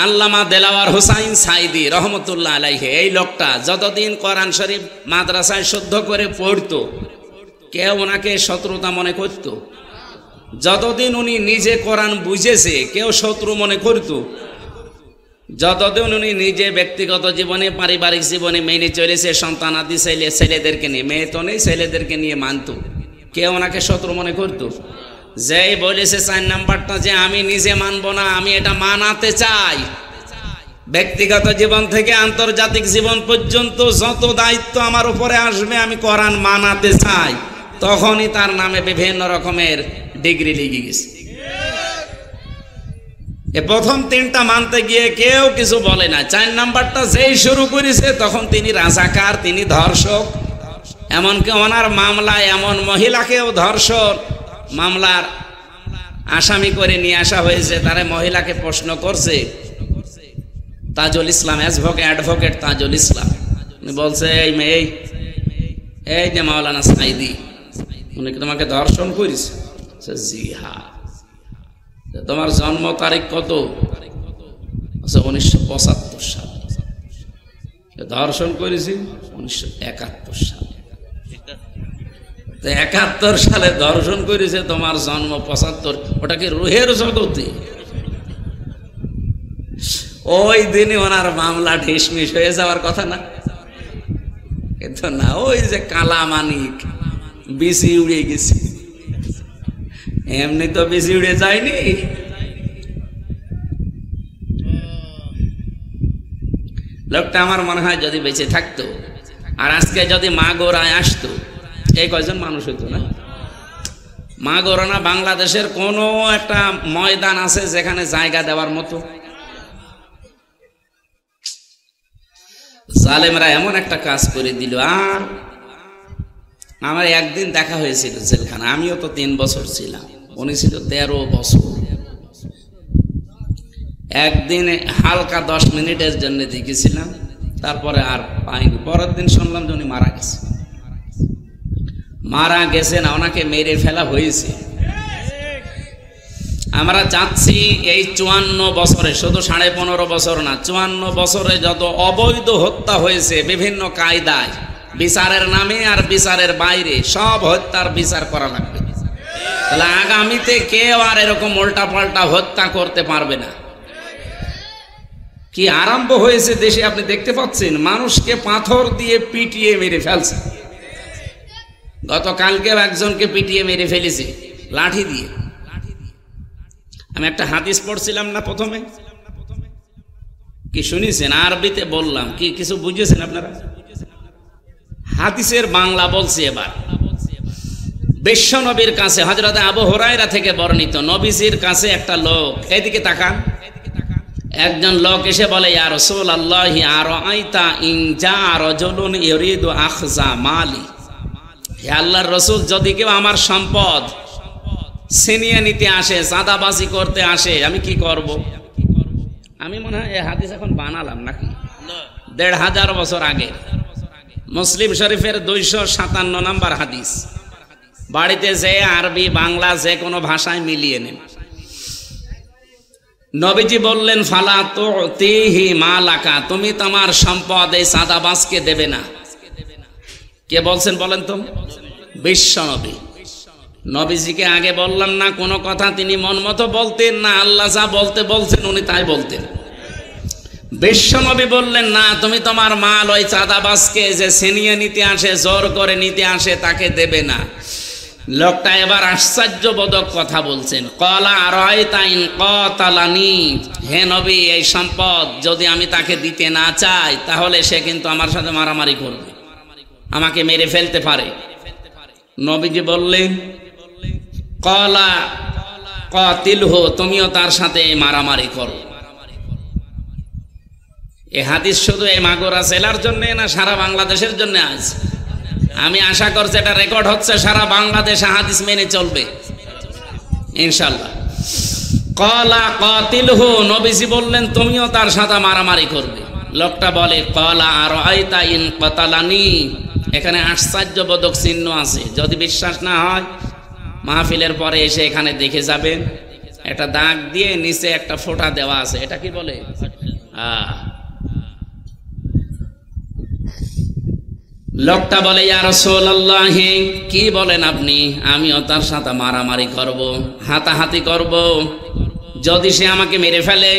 আল্লামা দেলাওয়ার হুসাইন সাইদি রহমতুল্লাহ আলাইহি, এই লোকটা যতদিন কোরআন শরীফ মাদ্রাসায় শুদ্ধ করে পড়তো কেউ ওনাকে শত্রুতা মনে করত? যতদিন উনি নিজে কোরআন বুঝেছে কেউ শত্রু মনে করত? যতদিন উনি নিজে ব্যক্তিগত জীবনে পারিবারিক জীবনে মেনে চলেছে, সন্তানাদি ছেলেদেরকে নিয়ে, মেয়ে তো নেই, ছেলেদেরকে নিয়ে মানত, কেউ ওনাকে শত্রু মনে করত? যেই বলেছে 4 নাম্বারটা যে আমি নিজে মানব না, আমি এটা মানাতে চাই, ব্যক্তিগত জীবন থেকে আন্তর্জাতিক জীবন পর্যন্ত যত দায়িত্ব আমার উপরে আসবে আমি কোরআন মানাতে চাই, তখনই তার নামে বিভিন্ন রকমের ডিগ্রি লেগে গেছে। এ প্রথম 3টা মানতে গিয়ে কেউ কিছু বলে না। 4 নাম্বারটা যেই শুরু করেছে তখন তিনি রাজাকার, তিনি ধর্ষক। এমনকি ওনার মামলায় এমন মহিলাকেও ধর্ষণ মামলার আসামি করে নিয়ে আসা হয়েছে। তারা মহিলাকে প্রশ্ন করছে, তাজুল ইসলাম, অ্যাডভোকেট তাজুল ইসলাম, উনি বলছে এই মেয়ে, এই যে মাওলানা সাইদি, উনি কি তোমাকে ধর্ষণ করেছে? জি হ্যাঁ। তোমার জন্ম তারিখ কত? 1975 সাল। ধর্ষণ করেছি 1971 সাল। 71 সালে ধর্ষণ করেছে, তোমার জন্ম 75। ওটা কি রুহের জগতে? ওই দিনই ওনার মামলা ঢিসমিস হয়ে যাওয়ার কথা না? কিন্তু না, ওই যে কালা মানিক বিসি উড়ে গেছে, এমনি তো বেশি উড়ে যায়নি। লোকটা আমার মনে হয় যদি বেঁচে থাকতো আর আজকে যদি মাগুরায় আসতো, এই কয়জন মানুষ হইতো না? মাগুরা না বাংলাদেশের কোনো একটা ময়দান আছে যেখানে জায়গা দেওয়ার মতো? জালেমরা এমন একটা কাজ করে দিল। আর আমার একদিন দেখা হয়েছিল জেলখানা, আমিও তো 3 বছর ছিলাম, উনি ছিল 13 বছর। একদিন হালকা 10 মিনিটের জন্য দেখেছিলাম, তারপরে আর পাইনি। পরের দিন শুনলাম যে উনি মারা গেছে। মারা গেছে না, ওনাকে মেরে ফেলা হয়েছে। আমরা যাচ্ছি এই 54 বছরে, শুধু 15.5 বছর না, 54 বছরে যত অবৈধ হত্যা হয়েছে বিভিন্ন কায়দায়, বিচারের নামে আর বিচারের বাইরে, সব হত্যার বিচার করা লাগবে। তাহলে আগামীতে কেউ আর এরকম উল্টা পাল্টা হত্যা করতে পারবে না। কি আরম্ভ হয়েছে দেশে আপনি দেখতে পাচ্ছেন, মানুষকে পাথর দিয়ে পিটিয়ে মেরে ফেলছে। গতকালকেও একজনকে পিটিয়ে মেরে ফেলেছে লাঠি দিয়ে। আমি একটা হাদিস পড়ছিলাম না প্রথমে, কি শুনেছেন? আরবিতে বললাম, কি কিছু বুঝেছেন আপনারা? হাদিসের বাংলা বলছি এবার। বিশ্ব নবীর কাছে হযরত আবু হুরায়রা থেকে বর্ণিত, নবীজির কাছে একটা লোক, এইদিকে তাকান, একজন লোক এসে বলে, ইয়া রাসূলুল্লাহ আরাআইতা ইন জা রাজুলুন ইউরিদু আখযা মালি, হে আল্লাহর রাসূল, যদি কেউ আমার সম্পদ ছিনিয়ে নিতে আসে, চাঁদাবাজি করতে আসে, আমি কি করব? আমি মনে হয় এই হাদিস এখন বানালাম নাকি, 1500 বছর আগে, মুসলিম শরীফের 257 নম্বর হাদিস। বাড়িতে যে আরবি বাংলা যে কোনো ভাষায় মিলিয়ে নেন। নবীজি বললেন, ফালা তুতিহি মালাকা, তুমি তোমার সম্পদ এই চাঁদাবাজকে দেবে না। কে বলছেন বলেন তো? বিশ্ব নবী। নবীজিকে আগে বললাম না কোনো কথা তিনি মন মতো বলতেন না, আল্লাহ যা বলতে বলছেন উনি তাই বলতেন। বিশ্ব নবী বললেন, না, তুমি তোমার মাল ওই চাঁদাবাজকে যে ছিনিয়ে নিতে আসে, জোর করে নিতে আসে, তাকে দেবে না। লোকটা এবার আশ্চর্যবোধক কথা বলছেন, ক্বালা আরাআইতা ইন ক্বাতালানি, হে নবী, এই সম্পদ যদি আমি তাকে দিতে না চাই তাহলে সে কিন্তু আমার সাথে মারামারি করবে, আমাকে মেরে ফেলতে পারে। নবীজি বললেন, ক্বালা কাতিলহু, তুমিও তার সাথে মারামারি করো। এই হাদিস শুধু এই মাগুরা জেলার জন্য না, সারা বাংলাদেশের জন্য আজ আমি আশা করছি এটা রেকর্ড হচ্ছে, সারা বাংলাদেশে হাদিস মেনে চলবে ইনশাআল্লাহ। ক্বালা কাতিলহু, নবীজি বললেন তুমিও তার সাথে মারামারি করবে। লোকটা বলে, ক্বালা আরাআইতা ইন ক্বাতালানি, এখানে আশ্চর্যবোধক চিহ্ন আছে, যদি বিশ্বাস না হয় মাহফিলের পরে এসে এখানে দেখে যাবেন। একটা দাগ দিয়ে নিচে একটা ফোঁটা দেওয়া আছে, এটা কি বলে? লোকটা বলে, ইয়া রাসূলুল্লাহ, কি বলেন আপনি? আমিও তার সাথে মারামারি করব, হাতাহাতি করব, যদি সে আমাকে মেরে ফেলে।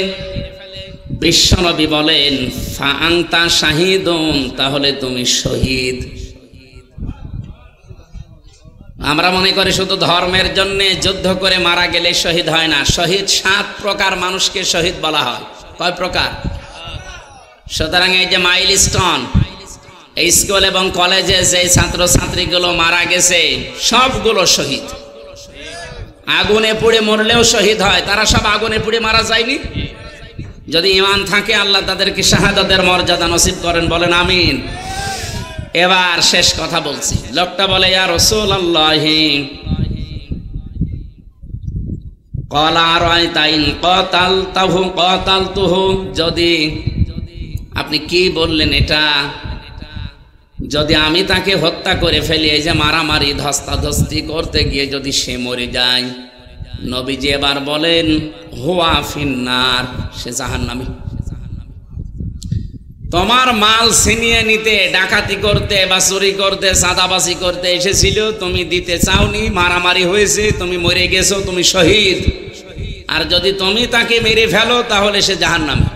বিশ্বনবী বলেন, ফা আনতা শাহিদুন, তাহলে তুমি শহীদ। আমরা মনে করি শুধু ধর্মের জন্য যুদ্ধ করে মারা গেলে শহীদ হয় না। শহীদ 7 প্রকার মানুষকে শহীদ বলা হয়। কয় প্রকার? সুতরাং এই যে মাইলস্টোন, এই স্কুল এবং কলেজে যে ছাত্রছাত্রীগুলো মারা গেছে সবগুলো শহীদ। আগুনে পুড়ে মরলেও শহীদ হয়, তারা সব আগুনে পুড়ে মারা যায়নি। যদি ঈমান থাকে আল্লাহ তাদেরকে শাহাদাতের মর্যাদা নসিব করেন, বলেন আমিন। এবার শেষ কথা বলছি। লোকটা বলে, ইয়া রাসূলুল্লাহ, ক্বালা আরাআইতা ইন ক্বাতালতুহু, যদি আপনি কি বললেন এটা, যদি আমি তাকে হত্যা করে ফেলি, এই যে মারামারি ধস্তাধস্তি করতে গিয়ে যদি সে মরে যায়। নবীজি এবার বলেন, হুয়া ফিন্নার, সে জাহান্নামী। তোমার মাল ছিনিয়ে নিতে, ডাকাতি করতে বা চুরি করতে, চাঁদাবাজি করতে এসেছিল, তুমি দিতে চাওনি, মারামারি হয়েছে, তুমি মরে গেছো, তুমি শহীদ। আর যদি তুমি তাকে মেরে ফেলো তাহলে সে জাহান্নামী।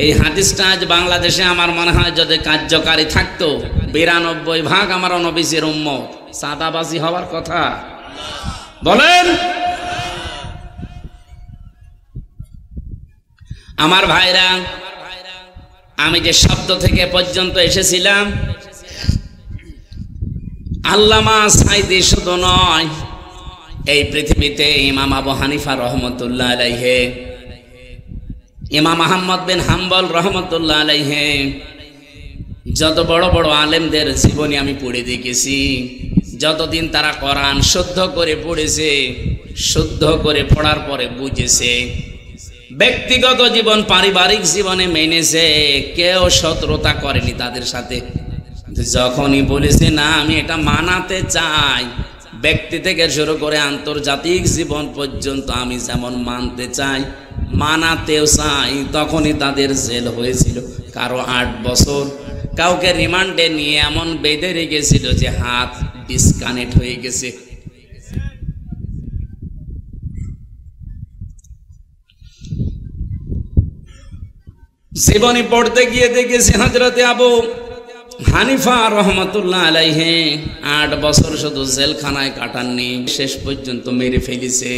এই হাদিসটা আজ বাংলাদেশে আমার মনে হয় যদি কার্যকারী থাকতো, 92% আমার নবীজির উম্মত চাঁদাবাজি হওয়ার কথা। বলেন আমার ভাইরা, আমি যে শব্দ থেকে পর্যন্ত এসেছিলাম, আল্লামা সাঈদী শুধু নয়, এই পৃথিবীতে ইমাম আবু হানিফা রহমতুল্লাহ আলাইহি, ইমাম আহমদ বিন হাম্বল রহমতুল্লাহ আলাইহি, যত বড় বড় আলেমদের জীবনী আমি পড়ে দেখেছি, যতদিন তারা কোরআন শুদ্ধ করে পড়েছে, শুদ্ধ করে পড়ার পরে বুঝেছে, ব্যক্তিগত জীবন পারিবারিক জীবনে মেনেছে, কেউ শত্রুতা করেনি তাদের সাথে। যখনই বলেছে না আমি এটা মানাতে চাই, ব্যক্তি থেকে শুরু করে আন্তর্জাতিক জীবন পর্যন্ত আমি যেমন মানতে চাই, মানাতেও চাই, তখনই তাদের জেল হয়েছিল। কারো 8 বছর, কাউকে রিমান্ডে নিয়ে এমন বেঁধে রেখেছিল যে হাত ডিসকানেক্ট হয়ে গেছে। জীবনী পড়তে গিয়ে দেখেছি হযরতে আবু হানিফা রহমতুল্লাহ আলাইহি 8 বছর শুধু জেলখানায় কাটাননি, শেষ পর্যন্ত মেরে ফেলেছে।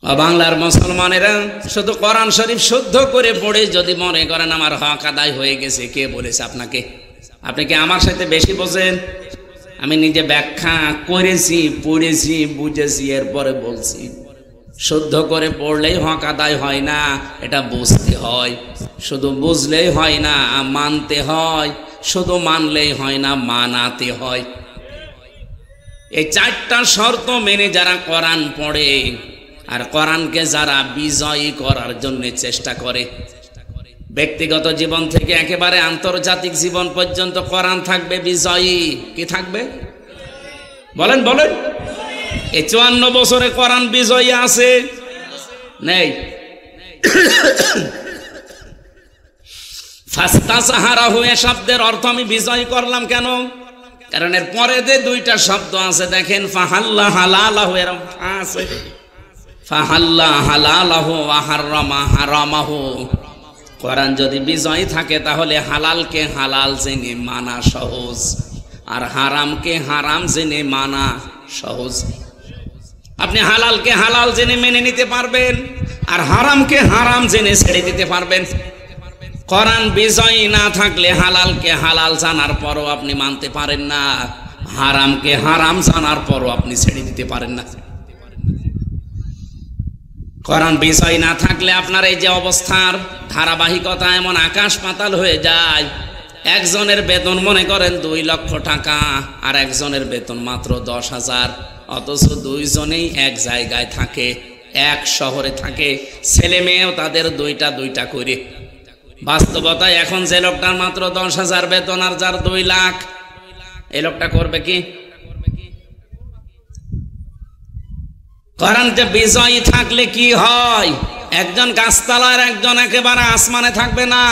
বাংলার মুসলমানেরা শুধু কোরআন শরীফ শুদ্ধ করে পড়ে যদি মনে করেন আমার হক আদায় হয়ে গেছে, কে বলেছে আপনাকে? আপনি কি আমার সাথে বেশি বোঝেন? আমি নিজে ব্যাখ্যা করেছি, পড়েছি, বুঝেছি, এরপরে বলছি। শুদ্ধ করে পড়লেই হক আদায় হয় না, এটা বুঝতে হয়। শুধু বুঝলেই হয় না, মানতে হয়। শুধু মানলেই হয় না, মানাতে হয়। এই 4টা শর্ত মেনে যারা কোরআন পড়ে আর কোরআনকে যারা বিজয়ী করার জন্য চেষ্টা করে, ব্যক্তিগত জীবন থেকে একেবারে আন্তর্জাতিক জীবন পর্যন্ত কোরআন থাকবে বিজয়ী। কি থাকবে? বলেন বলেন। এই 54 বছরে কোরআন বিজয়ী আছে? নেই। ফাস্তাসাহারাহু এ শব্দের অর্থ আমি বিজয় করলাম কেন? কারণ এর পরে যে 2টা শব্দ আছে দেখেন, ফাহাল্লা হালালাহু, এরকম আছে। ফাহাল্লা হালালাহু ওয়া হারামা হারামাহু। কোরআন যদি বিজয়ী থাকে তাহলে হালালকে হালাল জেনে মানা সহজ, আর হারামকে হারাম জেনে মানা সহজ। আপনি হালালকে হালাল জেনে মেনে নিতে পারবেন, আর হারামকে হারাম জেনে ছেড়ে দিতে পারবেন। কোরআন বিজয়ী না থাকলে হালালকে হালাল জানার পরও আপনি মানতে পারেন না, হারামকে হারাম জানার পরও আপনি ছেড়ে দিতে পারেন না। কোরআন বিজয় না থাকলে আপনার এই যে অবস্থার ধারাবাহিকতা এমন আকাশ পাতাল হয়ে যায়। একজনের বেতন মনে করেন 2 লক্ষ টাকা, আর একজনের বেতন মাত্র 10,000, অথচ 2 জনেই এক জায়গায় থাকে, এক শহরে থাকে, ছেলে মেয়েও তাদের 2টা করে। বাস্তবতায় এখন যে লোকটার মাত্র 10,000 বেতন আর যার 2 লাখ, এই লোকটা করবে কি? কোরআনতে বিজয়ী থাকলে কি হয়? একজন গাছতলার, একজন একেবারে আসমানে থাকবে না।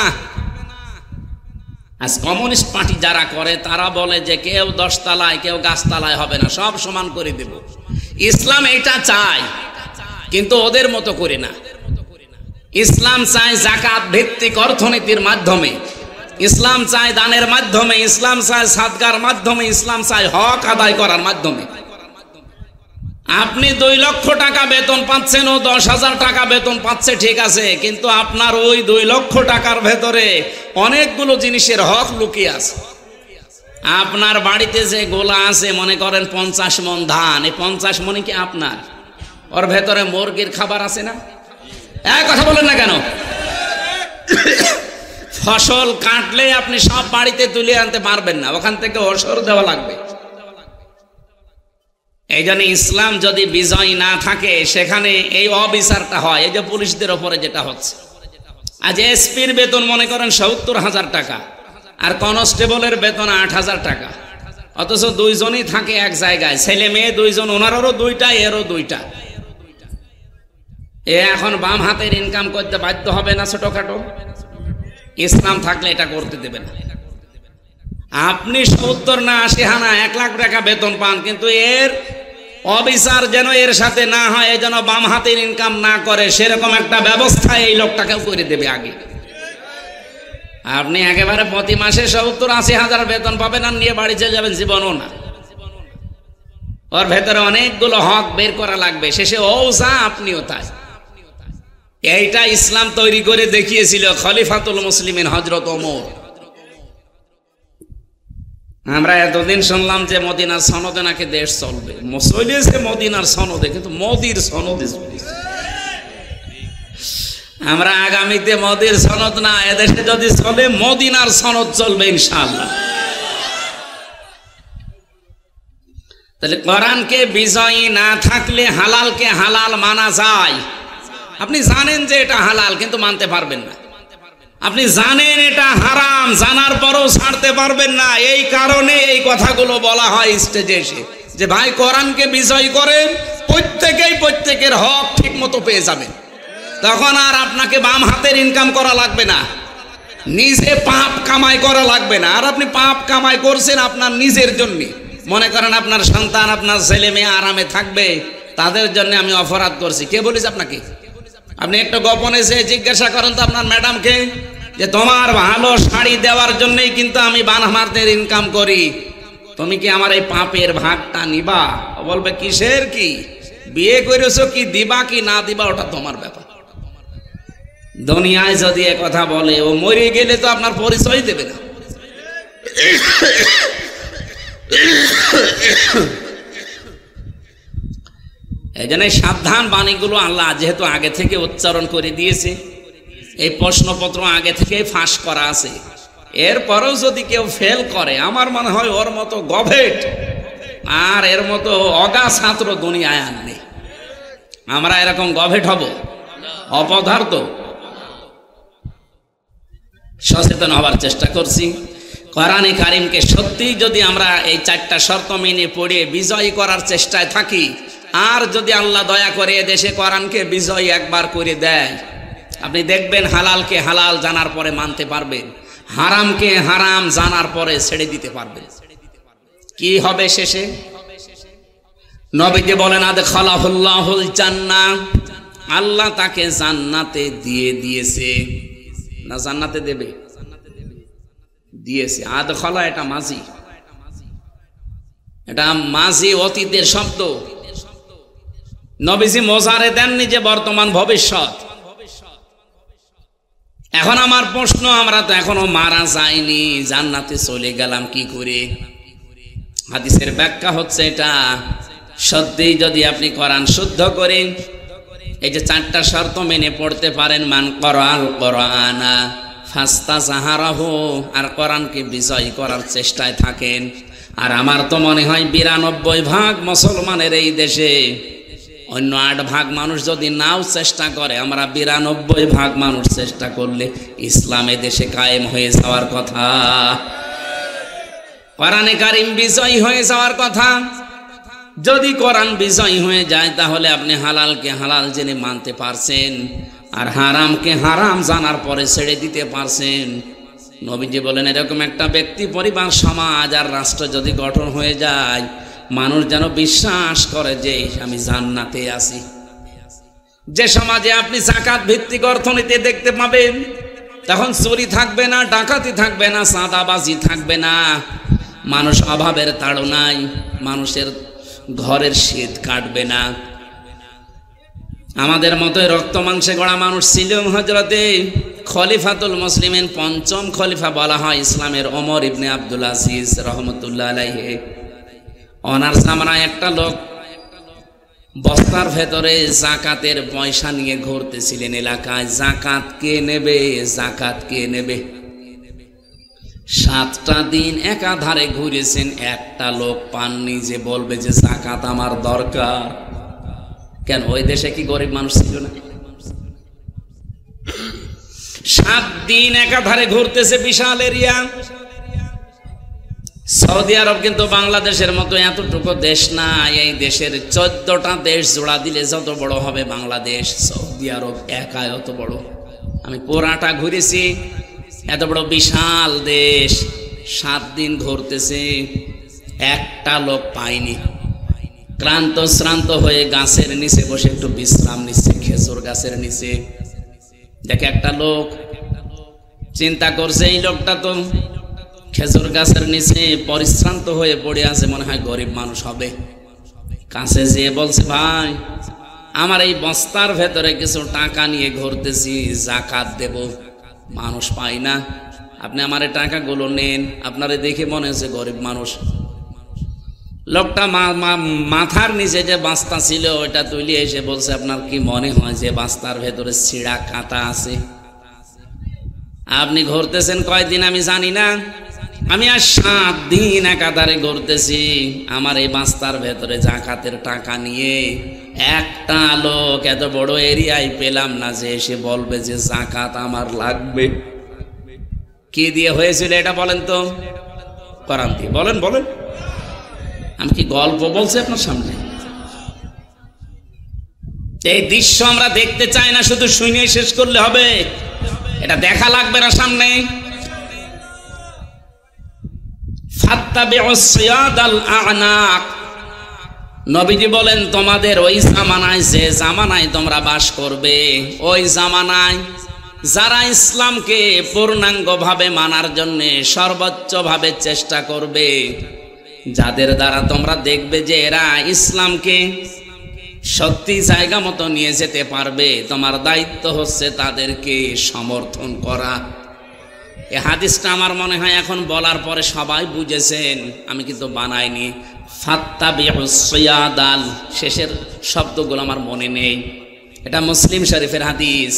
আজ কমিউনিস্ট পার্টি যারা করে তারা বলে যে কেউ 10 তলায় কেউ গাছতলায় হবে না, সব সমান করে দেব। ইসলাম এটা চায়, কিন্তু ওদের মতো করে না। ইসলাম চায় যাকাত ভিত্তিক অর্থনীতির মাধ্যমে, ইসলাম চায় দানের মাধ্যমে, ইসলাম চায় সাদকার মাধ্যমে, ইসলাম চায় হক আদায় করার মাধ্যমে। আপনি 2 লক্ষ টাকা বেতন পাচ্ছেন, ও 10,000 টাকা বেতন পাচ্ছে, ঠিক আছে, কিন্তু আপনার ওই 2 লক্ষ টাকার ভেতরে অনেকগুলো জিনিসের হক লুকিয়ে আছে। আপনার বাড়িতে যে গোলা আছে, মনে করেন 50 মণ ধান, এই 50 মণ কি আপনার? ওর ভেতরে মুরগির খাবার আছে না? কথা বলেন না কেন? ফসল কাটলে আপনি সব বাড়িতে তুলে আনতে পারবেন না, ওখান থেকে ওসর দেওয়া লাগবে। এই জন্য ইসলাম যদি বিজয় না থাকে, সেখানে এই অবিচারটা হয়। এই যে পুলিশদের ওপরে যেটা হচ্ছে, আজ এসপির বেতন মনে করেন 70,000 টাকা, আর কনস্টেবলের বেতন 8,000 টাকা, অথচ 2 জনই থাকে এক জায়গায়, ছেলে মেয়ে 2 জন, ওনারও 2টা, এরও 2টা। এ এখন বাম হাতের ইনকাম করতে বাধ্য হবে না ছোটখাটো? ইসলাম থাকলে এটা করতে দেবে না। আপনি 70 না 80 হানা 1 লাখ টাকা বেতন পান, কিন্তু এর অবিচার যেন এর সাথে না হয়, এই যেন বাম হাতের ইনকাম না করে, সেরকম একটা ব্যবস্থা এই লোকটাকেও করে দেবে আগে। আপনি একেবারে প্রতি মাসে 70-80 হাজার বেতন পাবেন আর নিয়ে বাড়ি চলে যাবেন, জীবনও না। ওর ভেতরে অনেকগুলো হক বের করা লাগবে, শেষে ও যা আপনিও তাই। এইটা ইসলাম তৈরি করে দেখিয়েছিল খলিফাতুল মুসলিমিন হযরত ওমর। আমরা এতদিন শুনলাম যে মদিনার সনদে নাকি দেশ চলবে, চলেছে মদিনার সনদে, কিন্তু মোদির সনদে চলেছে। আমরা আগামীতে মোদির সনদ না, এদেশে যদি চলে মদিনার সনদ চলবে ইনশাআল্লাহ। তাহলে কোরআনকে বিজয়ী না থাকলে হালালকে হালাল মানা যায়। আপনি জানেন যে এটা হালাল, কিন্তু মানতে পারবেন না। আপনি জানেন এটা হারাম, জানার পরও ছাড়তে পারবেন না। এই কারণে এই কথাগুলো বলা হয় স্টেজে এসে, যে ভাই কোরআনকে বিজয় করেন, প্রত্যেকেই প্রত্যেকের হক ঠিক মতো পেয়ে যাবেন। তখন আর আপনাকে বাম হাতের ইনকাম করা লাগবে না, নিজে পাপ কামাই করা লাগবে না। আর আপনি পাপ কামাই করছেন আপনার নিজের জন্য। মনে করেন আপনার সন্তান, আপনার ছেলে মেয়ে আরামে থাকবে, তাদের জন্য আমি অপরাধ করছি। কে বলিস আপনাকে? আপনি একটু গোপনে সে জিজ্ঞাসা করেন তো আপনার ম্যাডামকে, যে তোমার ভালো শাড়ি দেওয়ার জন্যই কিন্তু আমি বাম হাতের ইনকাম করি, তুমি কি আমার এই পাপের ভাগটা নিবা? বলবে কিসের কি, বিয়ে করেছো, কি দিবা কি না দিবা ওটা তোমার ব্যাপার। দুনিয়ায় যদি এ কথা বলে, ও মরে গেলে তো আপনার পরিচয় দেবে না। এই জন্য সাবধান বাণীগুলো আল্লাহ যেহেতু আগে থেকে উচ্চারণ করে দিয়েছে, এই প্রশ্নপত্র আগে থেকে ফাঁস করা আছে, এরপরেও যদি কেউ ফেল করে, আমার মনে হয় ওর মতো গভেট আর এর মতো অগা ছাত্র দুনিয়ায় আর নেই। আমরা এরকম গভেট হব, অপদার্থ। সচেতন হবার চেষ্টা করছি। কোরআনে কারিমকে সত্যি যদি আমরা এই 4টা শর্ত মেনে পড়ে বিজয়ী করার চেষ্টায় থাকি, আর যদি আল্লাহ দয়া করে দেশে কোরআনকে বিজয়ী একবার করে দেয়, আপনি দেখবেন হালালকে হালাল জানার পরে মানতে পারবেন, হারামকে হারাম জানার পরে ছেড়ে দিতে পারবেন। কি হবে শেষে? নবীজি বলেন, আদখালাহুল্লাহুল জান্নাহ, আল্লাহ তাকে জান্নাতে দিয়ে দিয়েছে। না জান্নাতে দেবে, দিয়েছে। আদখালা এটা মাজি, এটা মাজি অতীতের শব্দ। নবীজি মোজারে দেননি যে বর্তমান ভবিষ্যৎ। এখন আমার প্রশ্ন, আমরা তো এখনো মারা যাইনি, জান্নাতে চলে গেলাম কি করে? হাদিসের ব্যাখ্যা হচ্ছে এটা, সত্যিই যদি আপনি কোরআন শুদ্ধ করেন, এই যে 4টা শর্ত মেনে পড়তে পারেন, মান করাল কোরআনা ফাস্তাজাহারাহু, আর কোরআনকে বিজয় করার চেষ্টায় থাকেন। আর আমার তো মনে হয় 92% মুসলমানের এই দেশে, অন্য 8% মানুষ যদি নাও চেষ্টা করে, আমরা 92% মানুষ চেষ্টা করলে ইসলামে দেশে কায়েম হয়ে যাওয়ার কথা, কোরআনে কারিম বিজয়ী হয়ে যাওয়ার কথা। যদি কোরআন বিজয়ী হয়ে যায় তাহলে আপনি হালালকে হালাল জেনে মানতে পারছেন, আর হারামকে হারাম জানার পরে ছেড়ে দিতে পারছেন। নবীজি বলেন এরকম একটা ব্যক্তি, পরিবার, সমাজ আর রাষ্ট্র যদি গঠন হয়ে যায়, মানুষ যেন বিশ্বাস করে যে আমি জান্নাতে আছি। যে সমাজে আপনি যাকাত ভিত্তিক অর্থনীতি দেখতে পাবেন, তখন চুরি থাকবে না, ডাকাতি থাকবে না, চাঁদাবাজি থাকবে না, মানুষ অভাবের তাড়নায় মানুষের ঘরের শীত কাটবে না। আমাদের মতো রক্ত মাংসে গড়া মানুষ ছিল হযরতে খলিফাতুল মুসলিমিন, পঞ্চম খলিফা বলা হয় ইসলামের, ওমর ইবনে আব্দুল আজিজ রহমতুল্লাহ আলাইহি। ওনার জামানায় একটা লোক বস্তার ভেতরে জাকাতের পয়সা নিয়ে ঘুরতেছিলেন এলাকায়। জাকাত কে নেবে, জাকাত কে নেবে। 7টা দিন একাধারে ঘুরেছেন, একটা লোক পাননি যে বলবে যে জাকাত আমার দরকার। কেন, ওই দেশে কি গরিব মানুষ ছিল না? 7 দিন একাধারে ঘুরতেছে, বিশাল এরিয়া। সৌদি আরব কিন্তু বাংলাদেশের মতো এতটুকু দেশ না। এই দেশের 14টা দেশ জোড়া দিলে যত বড় হবে বাংলাদেশ, সৌদি আরব একাই অত বড়। আমি পুরাটা ঘুরেছি, এত বড় বিশাল দেশ। 7 দিন ঘুরতেছে, একটা লোক পাইনি। ক্লান্ত শ্রান্ত হয়ে গাছের নিচে বসে একটু বিশ্রাম নিচ্ছে, খেজুর গাছের নিচে। দেখে একটা লোক, চিন্তা করছে এই লোকটা তো খেজুর গাছের নিচে পরিশ্রান্ত হয়ে পড়ে আছে, মনে হয় গরিব মানুষ হবে। কাছে যেয়ে বলছে, ভাই আমার এই বস্তার ভেতরে কিছু টাকা নিয়ে ঘুরতেছি, জাকাত দেব, মানুষ পাই না, আপনি আমার এই টাকাগুলো নেন। আপনারে দেখে মনে হচ্ছে গরিব মানুষ। লোকটা মাথার নিচে যে বাস্তা ছিল ওইটা তুলে এসে বলছে, আপনার কি মনে হয় যে বাস্তার ভেতরে ছিঁড়া কাঁটা আছে? আপনি ঘুরতেছেন কয়দিন আমি জানি না, আমি আর 7 দিন একাধারে ঘুরতেছি। আমার এই বাস্তার ভেতরে জাকাতের টাকা নিয়ে একটা লোক এত বড় এরিয়ায় পেলাম না যে এসে বলবে যে জাকাত আমার লাগবে। কি দিয়ে হয়েছিল এটা বলেন তো? কোরআন দিয়ে বলেন, বলেন। আমি কি গল্প বলছি আপনার সামনে? এই দৃশ্য আমরা দেখতে চাই না, শুধু শুনে শেষ করলে হবে, এটা দেখা লাগবে না সামনে। ফাত্তাবিউস সিয়াদাল আ'নাক, নবীজি বলেন তোমাদের ওই জামানায়, যে জামানায় তোমরা বাস করবে, ওই জামানায় যারা ইসলামকে পূর্ণাঙ্গভাবে মানার জন্য সর্বোচ্চভাবে চেষ্টা করবে, যাদের দ্বারা তোমরা দেখবে যে এরা ইসলামকে সত্যি জায়গা মতো নিয়ে যেতে পারবে, তোমার দায়িত্ব হচ্ছে তাদেরকে সমর্থন করা। এই হাদিসটা আমার মনে হয় এখন বলার পরে সবাই বুঝেছেন, আমি কিন্তু বানাইনি। ফাত্তাবিউস সিয়াদাল, শেষের শব্দগুলো আমার মনে নেই, এটা মুসলিম শরীফের হাদিস।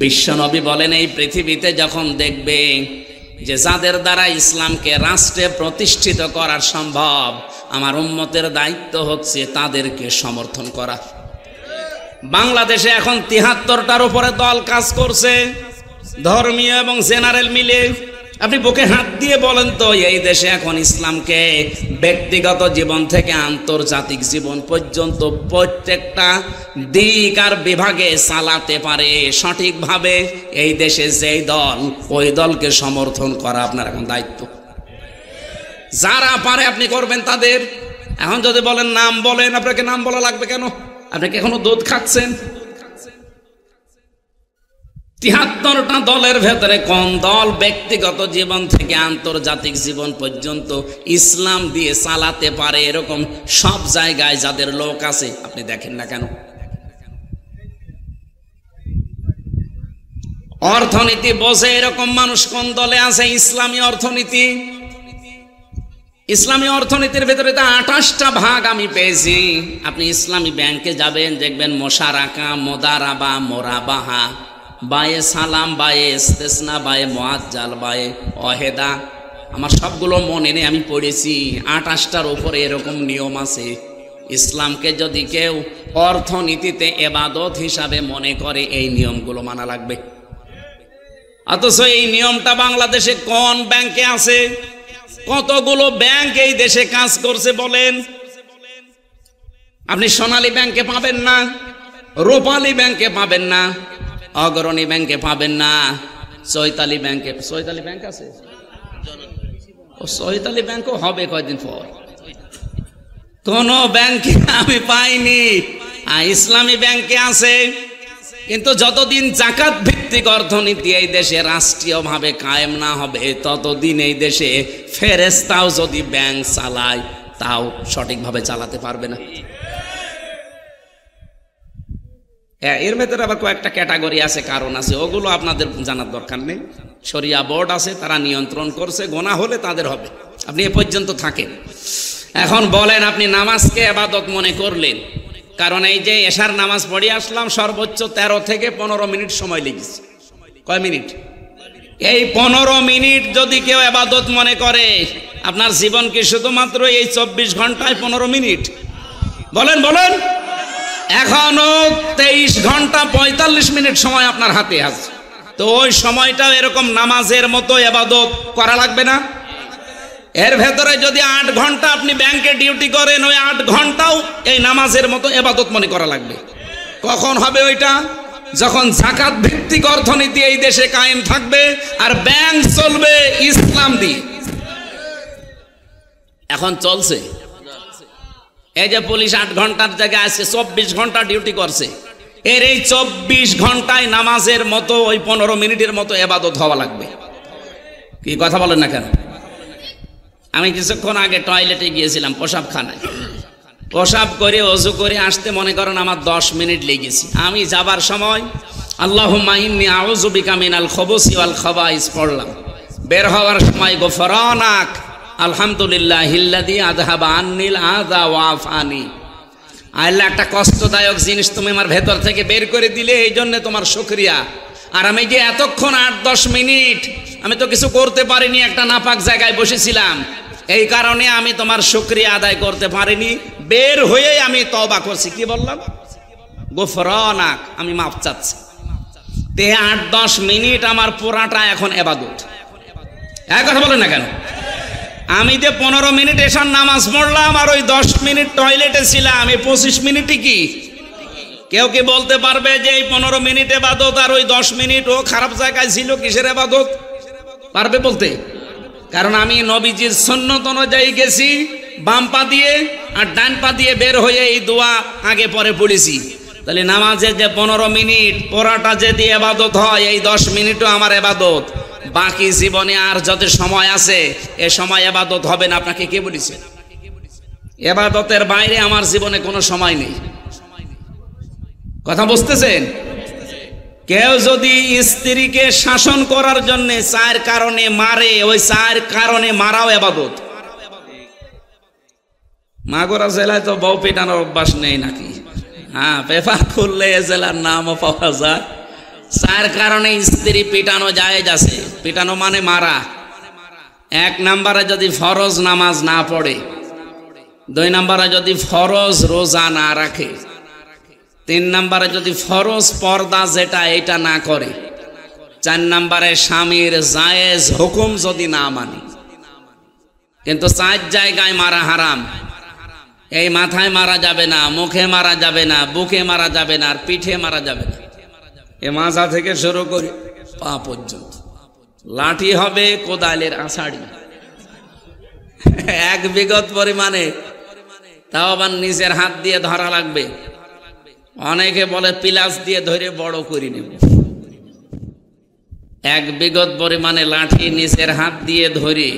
বিশ্বনবী বলেন এই পৃথিবীতে যখন দেখবে যে যাদের দ্বারা ইসলামকে রাষ্ট্রে প্রতিষ্ঠিত করা সম্ভব, আমার উম্মতের দায়িত্ব হচ্ছে তাদেরকে সমর্থন করা। বাংলাদেশে এখন 73টার উপরে দল কাজ করছে, ধর্মীয় এবং জেনারেল মিলে। আপনি বুকে হাত দিয়ে বলেন তো, এই দেশে এখন ইসলামকে ব্যক্তিগত জীবন থেকে আন্তর্জাতিক জীবন পর্যন্ত প্রত্যেকটা দিক আর বিভাগে চালাতে পারে সঠিকভাবে এই দেশে যেই দল, ওই দলকে সমর্থন করা আপনার এখন দায়িত্ব। যারা পারে আপনি করবেন তাদের। এখন যদি বলেন নাম বলেন, আপনাকে নাম বলা লাগবে কেন? আপনি কি এখনো দুধ খাচ্ছেন? 73টা দলের ভেতরে কোন দল ব্যক্তিগত জীবন থেকে আন্তর্জাতিক জীবন পর্যন্ত ইসলাম দিয়ে চালাতে পারে এরকম সব জায়গায় যাদের লোক আছে, আপনি দেখেন না কেন? অর্থনীতি বোঝে এরকম মানুষ কোন দলে আছে? ইসলামী অর্থনীতি। ইসলামী অর্থনীতির ভেতরে তো 28টা ভাগ আমি পেয়েছি। আপনি ইসলামী ব্যাংকে যাবেন, দেখবেন মোশারাকা, মোদারাবা, মোরাবাহা, বায়ে সালাম, বায়ে ইস্তেসনা, বায়ে মুআজ্জাল, বায়ে ওয়াহেদা। আমার সবগুলো মনে নেই, আমি পড়েছি। 28টার উপরে এরকম নিয়ম আছে। ইসলামকে যদি কেউ অর্থনীতিতে ইবাদত হিসাবে মনে করে, এই নিয়মগুলো মানা লাগবে। অথচ এই নিয়মটা বাংলাদেশে কোন ব্যাংকে আছে? কতগুলো ব্যাংক এই দেশে কাজ করছে বলেন? আপনি সোনালী ব্যাংকে পাবেন না, রূপালী ব্যাংকে পাবেন না, অগ্রণী ব্যাংকে পাবেন না, চৈতালি ব্যাংকে। চৈতালি ব্যাংক আছে, ও চৈতালি ব্যাংকও হবে কয়েকদিন পর। কোন ব্যাংকে আমি পাইনি। ইসলামী ব্যাংকে আছে, কিন্তু যতদিন জাকাত ভিত্তিক অর্থনীতি এই দেশে রাষ্ট্রীয়ভাবে কায়েম না হবে, ততদিন এই দেশে ফেরেশতাও যদি ব্যাংক চালায়, তাও সঠিকভাবে চালাতে পারবে না। এর ভেতরে আবার কয়েকটা ক্যাটাগরি আছে, কারণ আছে, ওগুলো আপনাদের জানার দরকার নেই। শরিয়া বোর্ড আছে, তারা নিয়ন্ত্রণ করছে, গোনা হলে তাদের হবে। আপনি এ পর্যন্ত থাকেন। এখন বলেন, আপনি নামাজকে ইবাদত মনে করলেন, কারণ এই যে এশার নামাজ পড়ে আসলাম, সর্বোচ্চ 13 থেকে 15 মিনিট সময় লেগেছে। কয় মিনিট? এই 15 মিনিট যদি কেউ ইবাদত মনে করে, আপনার জীবন কি শুধুমাত্র এই 24 ঘন্টায় 15 মিনিট? বলেন বলেন। এখনো 23 ঘন্টা 45 মিনিট সময় আপনার হাতে আছে, তো ওই সময়টা এরকম নামাজের মতো ইবাদত করা লাগবে না? এর ভেতরে যদি 8 ঘন্টা আপনি ব্যাংকে ডিউটি করেন, ওই 8 ঘন্টাও এই নামাজের মতো ইবাদত মনে করা লাগবে। কখন হবে ওইটা? যখন যাকাত ভিত্তিক অর্থনীতি এই দেশে কায়েম থাকবে আর ব্যাংক চলবে ইসলাম দিয়ে। এখন চলছে। এই যে পুলিশ 8 ঘন্টার জায়গায় আজকে 24 ঘন্টা ডিউটি করছে, এর এই 24 ঘন্টায় নামাজের মতো ওই 15 মিনিটের মতো ইবাদত হওয়া লাগবে। কি কথা বলেন না কেন? আমি কিছুক্ষণ আগে টয়লেটে গিয়েছিলাম, পেশাবখানায়। পেশাব করে ওযু করে আসতে মনে করেন আমার 10 মিনিট লেগেছে। আমি যাবার সময় আল্লাহুম্মা ইন্নী আউযু বিকা মিনাল খুবুসি ওয়াল খাবাইস পড়লাম। বের হওয়ার সময় গফরানাক আলহামদুলিল্লাহিল্লাযী আযহাবা আন্নিল আযা ওয়া আফানি। আল্লাহ, একটা কষ্টদায়ক জিনিস তুমি আমার ভেতর থেকে বের করে দিলে, এই জন্য তোমার শুকরিয়া। আর আমি যে এতক্ষণ 8-10 মিনিট আমি তো কিছু করতে পারিনি, একটা নাপাক জায়গায় বসেছিলাম, এই কারণে আমি তোমার শুকরিয়া আদায় করতে পারিনি। বের হয়ে আমি তওবা করছি। কি বললাম? গফরানাক, আমি মাফ চাচ্ছি। তে 8-10 মিনিট আমার পুরাটা এখন ইবাদত। এক কথা বলেন না কেন? আমি যে 15 মিনিট এশার নামাজ পড়লাম আর ওই 10 মিনিট টয়লেটে ছিলাম, এই 25 মিনিটই কি? কেউ কি বলতে পারবে যে এই 15 মিনিট ইবাদত আর ওই 10 মিনিট ও খারাপ জায়গায় ছিল, কিসের ইবাদত? পারবে বলতে? কারণ আমি নবীজির সুন্নত অনুযায়ী গেছি, বাম পা দিয়ে আর ডান পা দিয়ে বের হয়ে এই দোয়া আগে পরে পড়েছি। তাহলে নামাজে যে 15 মিনিট পড়াটা যদি ইবাদত হয়, এই 10 মিনিটও আমার ইবাদত। বাকি জীবনে আর যত সময় আছে, এ সময় ইবাদত হবে না। আপনাকে কে বলেছে? ইবাদতের বাইরে আমার জীবনে কোনো সময় নেই। কথা বুঝতেছেন? কেউ যদি স্ত্রীকে শাসন করার জন্য 4 কারণে মারে, ওই 4 কারণে মারাও ইবাদত। মাগুরা জেলায় তো বউ পেটানোর অভ্যাস নেই নাকি? হ্যাঁ, পেপার খুললে এ জেলার নামও পাওয়া যায়। 4 কারণে স্ত্রী পেটানো জায়েজ আছে। পেটানো মানে মারা। 1 নম্বরে যদি ফরজ নামাজ না পড়ে, 2 নম্বরে যদি ফরজ রোজা না রাখে, 3 নম্বরে যদি ফরজ পর্দা যেটা এটা না করে, 4 নম্বরে স্বামীর জায়েজ হুকুম যদি না মানে। কিন্তু 4 জায়গায় মারা হারাম। এই মাথায় মারা যাবে না, মুখে মারা যাবে না, বুকে মারা যাবে না, আর পিঠে মারা যাবে না। এ মাথা থেকে শুরু করে পা পর্যন্ত লাঠি হবে কোদালের আষাঢ়ি, 1 বিঘত পরিমাণে, তাও আবার নিজের হাত দিয়ে ধরা লাগবে। অনেকে বলে পিলাস দিয়ে ধরে বড় করে নেব। 1 বিঘত পরিমাণে লাঠি নিজের হাত দিয়ে ধরে,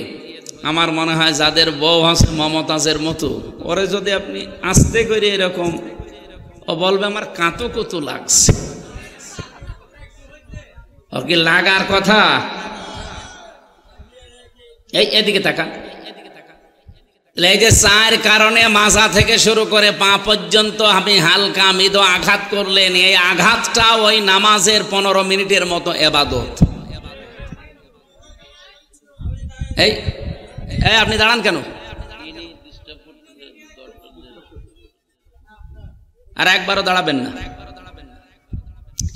আমার মনে হয় যাদের বউ আছে মমতাজের মতো, ওরে যদি আপনি আস্তে করে এরকম, ও বলবে আমার কাঁতো কত লাগছে। ওর কি লাগার কথা? এই এদিকে তাকা। এই যে 4 কারণে মাথা থেকে শুরু করে পা পর্যন্ত আমি হালকা মৃদু আঘাত করলেন, এই আঘাতটা ওই নামাজের 15 মিনিটের মতো ইবাদত। এই আপনি দাঁড়ান কেন? আর একবারও দাঁড়াবেন না।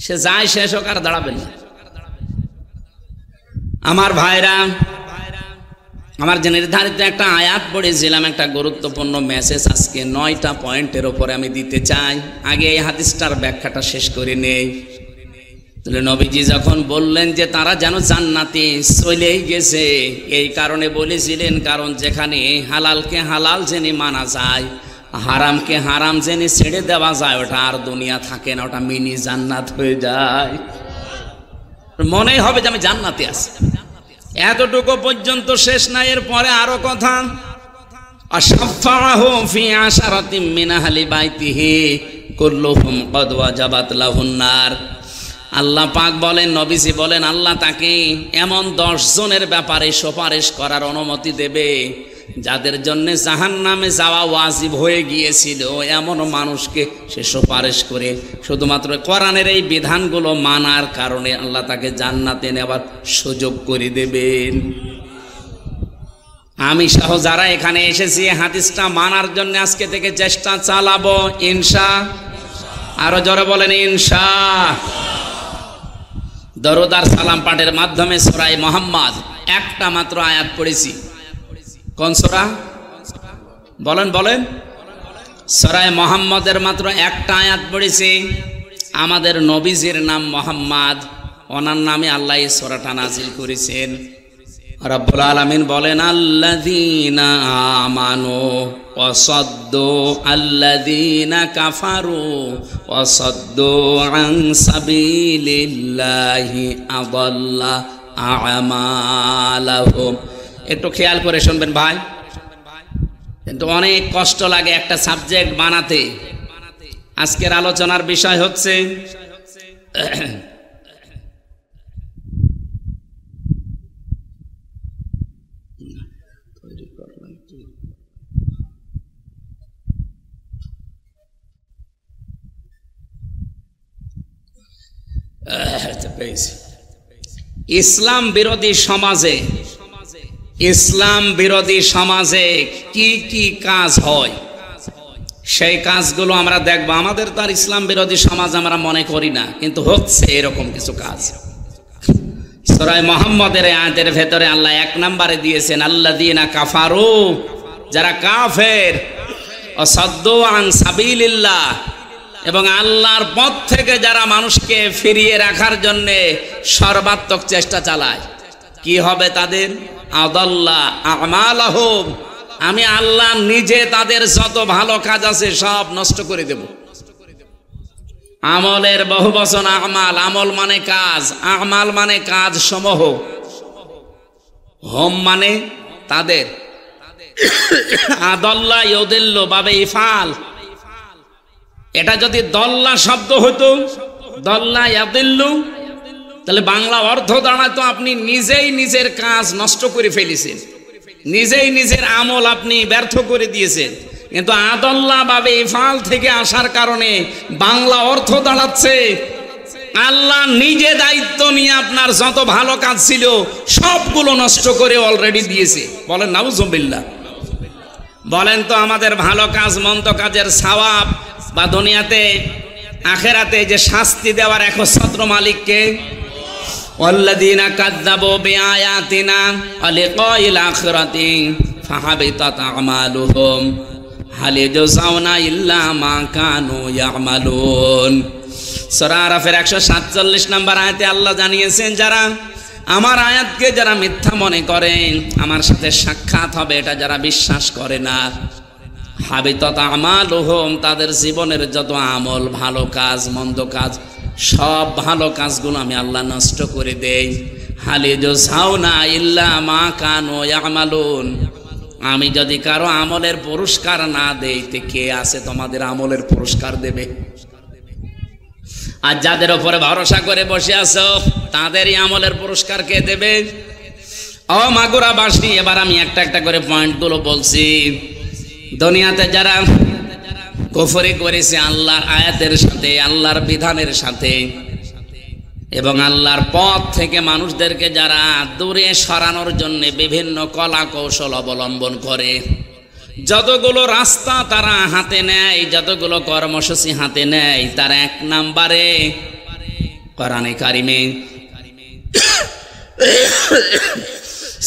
সে যায় শেষ হোক, আর দাঁড়াবেন না। আমার ভাইরা, আমার যে নির্ধারিত একটা আয়াত পড়েছিলাম, একটা গুরুত্বপূর্ণ মেসেজ আজকে 9টা পয়েন্টের উপরে আমি দিতে চাই। আগে এই হাদিসটার ব্যাখ্যাটা শেষ করে নেই। তাহলে নবীজি যখন বললেন যে তারা যেন জান্নাতে চলেই গেছে, এই কারণে বলেছিলেন, কারণ যেখানে হালালকে হালাল জেনে মানা যায়, হারামকে হারাম জেনে ছেড়ে দেওয়া যায়, ওটা আর দুনিয়া থাকে না, ওটা মিনি জান্নাত হয়ে যায়। মনে হবে যে আমি জান্নাতে আছি। এতটুকু পর্যন্ত শেষ না, এর পরে আরো কথা। আশফাহু ফি আশারাতিম মিন আহলি বাইতিহি কুল্লুহুম ক্বাদ ওয়াজাবাত লাহুন নার। আল্লাহ পাক বলেন, নবীজি বলেন, আল্লাহ তাকে এমন 10 জনের ব্যাপারে সুপারিশ করার অনুমতি দেবে যাদের জন্য জাহান্নামে যাওয়া ওয়াজিব হয়ে গিয়েছিল। এমন মানুষকে সে সুপারিশ করে শুধুমাত্র কোরআনের এই বিধানগুলো মানার কারণে আল্লাহ তাকে জান্নাতে নেওয়ার সুযোগ করে দেবেন। আমি সহ যারা এখানে এসেছি হাদিসটা মানার জন্য আজকে থেকে চেষ্টা চালাবো, ইনশা। আরো জোরে বলেন ইনশা। দরুদ আর সালাম পাঠের মাধ্যমে সূরা মুহাম্মদ একটা মাত্র আয়াত পড়েছি। কোন সূরা? বলেন বলেন। সূরা মুহাম্মদের মাত্র একটা আয়াত পড়েছি। আমাদের নবীজির নাম মুহাম্মদ, ওনার নামে আল্লাহ এই সূরাটা নাজিল করেছেন। রব্বুল আলামিন বলেন, আল্লাযীনা আমানু ওয়া সাদ্দু আল্লাযীনা কাফারু ওয়া সাদ্দু আন সাবিলিল্লাহি আযাল্লা আমালাহুম। একটু খেয়াল করে শুনবেন ভাই, কিন্তু অনেক কষ্ট লাগে একটা সাবজেক্ট বানাতে। আজকের আলোচনার বিষয় হচ্ছে ইসলাম বিরোধী সমাজে, ইসলাম বিরোধী সমাজে কি কি কাজ হয় সেই কাজগুলো আমরা দেখব। আমাদের তো আর ইসলাম বিরোধী সমাজ আমরা মনে করি না, কিন্তু হচ্ছে এরকম কিছু কাজ। সূরা মুহাম্মদের আয়াতের ভেতরে আল্লাহ 1 নম্বরে দিয়েছেন আল্লাযীনা কাফারু, যারা কাফের, ওয়া সাদ্দু আন সাবিলিল্লাহ, এবং আল্লাহর পথ থেকে যারা মানুষকে ফিরিয়ে রাখার জন্য সর্বাত্মক চেষ্টা চালায়। কি হবে তাদের? আদাল্লা আমালাহুম, আমি আল্লাহ নিজে তাদের যত ভালো কাজ আছে সব নষ্ট করে দেব। আমলের বহু বচন আমাল, আমল মানে কাজ, আমাল মানে কাজ সমূহ, হোম মানে তাদের। আদাল্লা ইউদিল্লু বাবে ইফাল, এটা যদি দল্লা শব্দ হতো, দল্লা ইয়াদিল্লু, তাহলে বাংলা অর্থ দাঁড়াতো আপনি নিজেই নিজের কাজ নষ্ট করে ফেলেছেন, নিজেই নিজের আমল আপনি ব্যর্থ করে দিয়েছেন। কিন্তু আদাল্লা বাবে ইফাল থেকে আসার কারণে বাংলা অর্থ দাঁড়াচ্ছে আল্লাহ নিজে দায়িত্ব নিয়ে আপনার যত ভালো কাজ ছিল সবগুলো নষ্ট করে অলরেডি দিয়েছে। বলেন নাউজুবিল্লাহ। বলেন তো আমাদের ভালো কাজ মন্দ কাজের সওয়াব বা দুনিয়াতে আখেরাতে যে শাস্তি দেওয়ার একচ্ছত্র মালিককে? ওয়াল্লাযীনা কাযযাবু বিআয়াতিনা ওয়া লিকাইল আখিরাতি ফাহাবিতাত আমালুহুম হাল ইয়াজসাউনা ইল্লা মা কানু ইয়ামালুন। সূরা আরাফের 147 নম্বর আয়াতে আল্লাহ জানিয়েছেন, যারা আমার আয়াতকে যারা মিথ্যা মনে করে, আমার সাথে সাক্ষাৎ হবে এটা যারা বিশ্বাস করে না, হাবিতাত আমালুহুম, তাদের জীবনের যত আমল, ভালো কাজ মন্দ কাজ, সব ভালো কাজগুলো আমি আল্লাহ নষ্ট করে দেই। হাল ইয়াজসাউনা ইল্লা মা কানু ইয়ামালুন, আমি যদি কারো আমলের পুরস্কার না দেই তে কে আছে তোমাদের আমলের পুরস্কার দেবে? আর যাদের উপরে ভরসা করে বসে আছো তাদেরই আমলের পুরস্কার কে দেবে? ও মাগুরাবাসী, এবার আমি একটা একটা করে পয়েন্টগুলো বলছি। দুনিয়াতে যারা কুফরি করেছে আল্লাহর আয়াতের সাথে, আল্লাহর বিধানের সাথে, এবং আল্লাহর পথ থেকে মানুষদেরকে যারা দূরে সরানোর জন্য বিভিন্ন কলা কৌশল অবলম্বন করে, যতগুলো রাস্তা তারা হাতে নেয়, যতগুলো কর্মসূচি হাতে নেয়, তার 1 নম্বরে কোরআনে কারিমে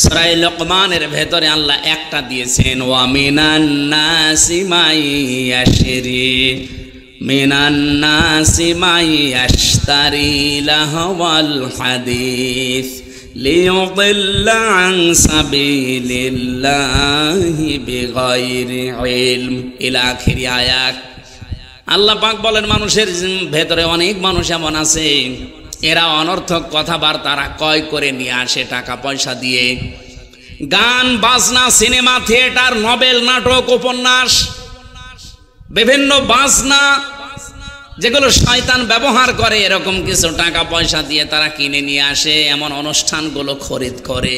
সূরা লোকমানের ভেতরে আল্লাহ একটা দিয়েছেন, ওয়া মিনান নাসি মাই ইয়াশরি মিনান নাসি মাই ইয়াশতারি লাহওয়াল হাদিস লিয়ুদিল্লা আন সাবিলিল্লাহি বিগাইরি ইলম ইলা আখির আয়াত। আল্লাহ পাক বলেন, মানুষের ভেতরে অনেক মানুষ এমন আছে, এরা অনর্থক কথাবার্তা ক্রয় করে নিয়ে আসে টাকা পয়সা দিয়ে। গান বাজনা, সিনেমা, থিয়েটার, নভেল, নাটক, উপন্যাস, বিভিন্ন বাজনা যেগুলো শয়তান ব্যবহার করে, এরকম কিছু টাকা পয়সা দিয়ে তারা কিনে নিয়ে আসে, এমন অনুষ্ঠানগুলো খরিদ করে।